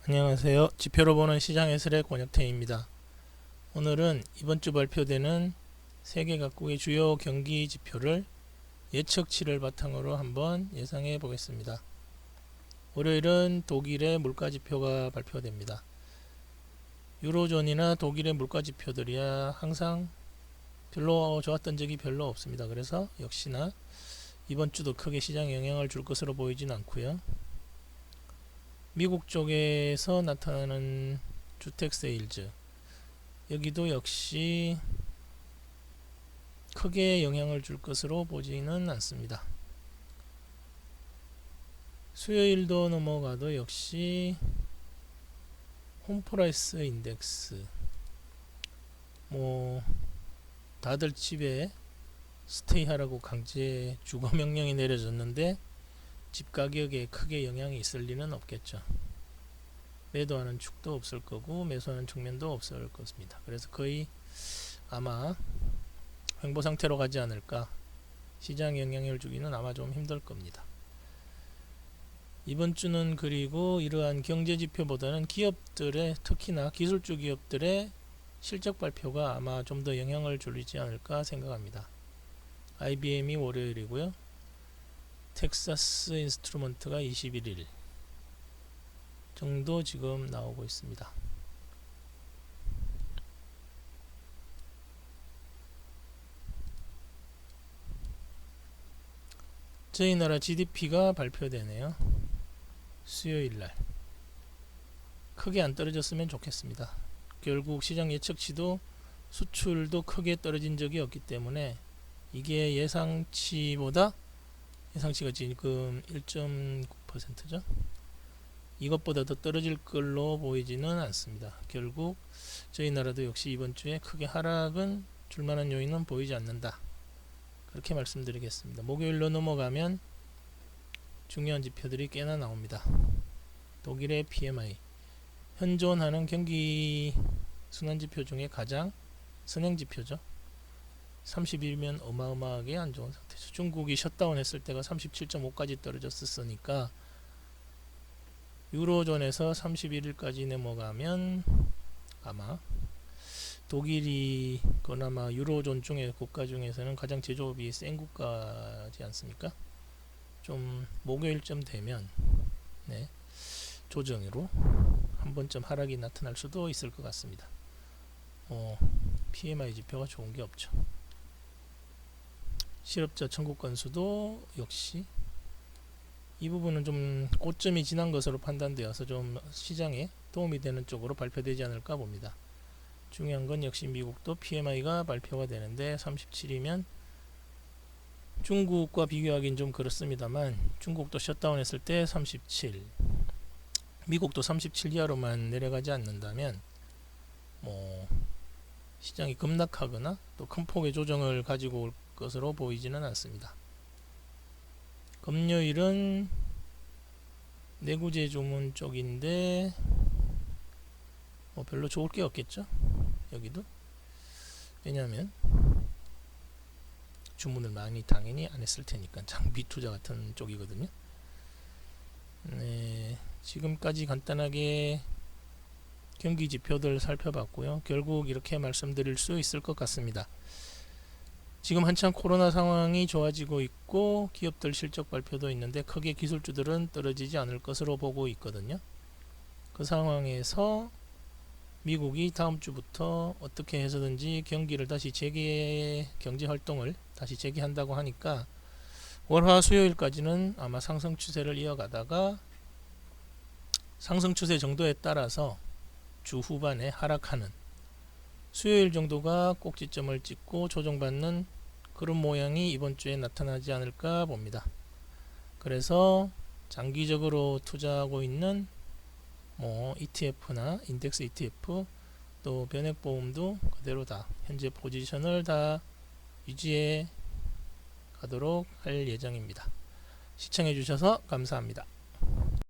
안녕하세요. 지표로 보는 시장 해설의 권혁태입니다. 오늘은 이번 주 발표되는 세계 각국의 주요 경기 지표를 예측치를 바탕으로 한번 예상해 보겠습니다. 월요일은 독일의 물가 지표가 발표됩니다. 유로존이나 독일의 물가 지표들이야 항상 별로 좋았던 적이 별로 없습니다. 그래서 역시나 이번 주도 크게 시장에 영향을 줄 것으로 보이진 않고요. 미국 쪽에서 나타나는 주택 세일즈, 여기도 역시 크게 영향을 줄 것으로 보지는 않습니다. 수요일도 넘어가도 역시 홈프라이스 인덱스, 다들 집에 스테이 하라고 강제 주거 명령이 내려졌는데 집 가격에 크게 영향이 있을 리는 없겠죠. 매도하는 축도 없을 거고 매수하는 측면도 없을 것입니다. 그래서 거의 아마 횡보 상태로 가지 않을까. 시장 영향을 주기는 아마 좀 힘들 겁니다. 이번 주는 그리고 이러한 경제 지표보다는 기업들의, 특히나 기술주 기업들의 실적 발표가 아마 좀 더 영향을 주지 않을까 생각합니다. IBM이 월요일이고요. 텍사스 인스트루먼트가 21일 정도 지금 나오고 있습니다. 저희 나라 GDP가 발표되네요. 수요일날 크게 안 떨어졌으면 좋겠습니다. 결국 시장 예측치도 수출도 크게 떨어진 적이 없기 때문에 이게 예상치가 지금 1.9%죠. 이것보다 더 떨어질 걸로 보이지는 않습니다. 결국 저희 나라도 역시 이번 주에 크게 하락은 줄만한 요인은 보이지 않는다. 그렇게 말씀드리겠습니다. 목요일로 넘어가면 중요한 지표들이 꽤나 나옵니다. 독일의 PMI, 현존하는 경기 순환지표 중에 가장 선행지표죠. 30일이면 어마어마하게 안 좋은 상태죠. 중국이 셧다운 했을 때가 37.5까지 떨어졌으니까 유로존에서 31일까지 넘어가면 아마 독일이 그나마 유로존 중에 국가 중에서는 가장 제조업이 센 국가지 않습니까? 좀 목요일쯤 되면 조정으로 한 번쯤 하락이 나타날 수도 있을 것 같습니다. PMI 지표가 좋은 게 없죠. 실업자 청구 건수도 역시 이 부분은 좀 고점이 지난 것으로 판단되어서 좀 시장에 도움이 되는 쪽으로 발표되지 않을까 봅니다. 중요한 건 역시 미국도 PMI가 발표가 되는데 37이면 중국과 비교하기는 좀 그렇습니다만 중국도 셧다운 했을 때 37, 미국도 37 이하로만 내려가지 않는다면 시장이 급락하거나 또 큰 폭의 조정을 가지고 올 것으로 보이지는 않습니다. 금요일은 내구재 주문 쪽인데 별로 좋을 게 없겠죠. 여기도 왜냐하면 주문을 많이 당연히 안 했을 테니까 장비 투자 같은 쪽이거든요. 지금까지 간단하게 경기 지표들 살펴봤고요. 결국 이렇게 말씀드릴 수 있을 것 같습니다. 지금 한참 코로나 상황이 좋아지고 있고 기업들 실적 발표도 있는데 크게 기술주들은 떨어지지 않을 것으로 보고 있거든요. 그 상황에서 미국이 다음 주부터 어떻게 해서든지 경제 활동을 다시 재개한다고 하니까 월화 수요일까지는 아마 상승 추세를 이어가다가 상승 추세 정도에 따라서 주 후반에 하락하는, 수요일 정도가 꼭지점을 찍고 조정받는 그런 모양이 이번 주에 나타나지 않을까 봅니다. 그래서 장기적으로 투자하고 있는 ETF나 인덱스 ETF 또 변액보험도 그대로 다 현재 포지션을 다 유지해 가도록 할 예정입니다. 시청해 주셔서 감사합니다.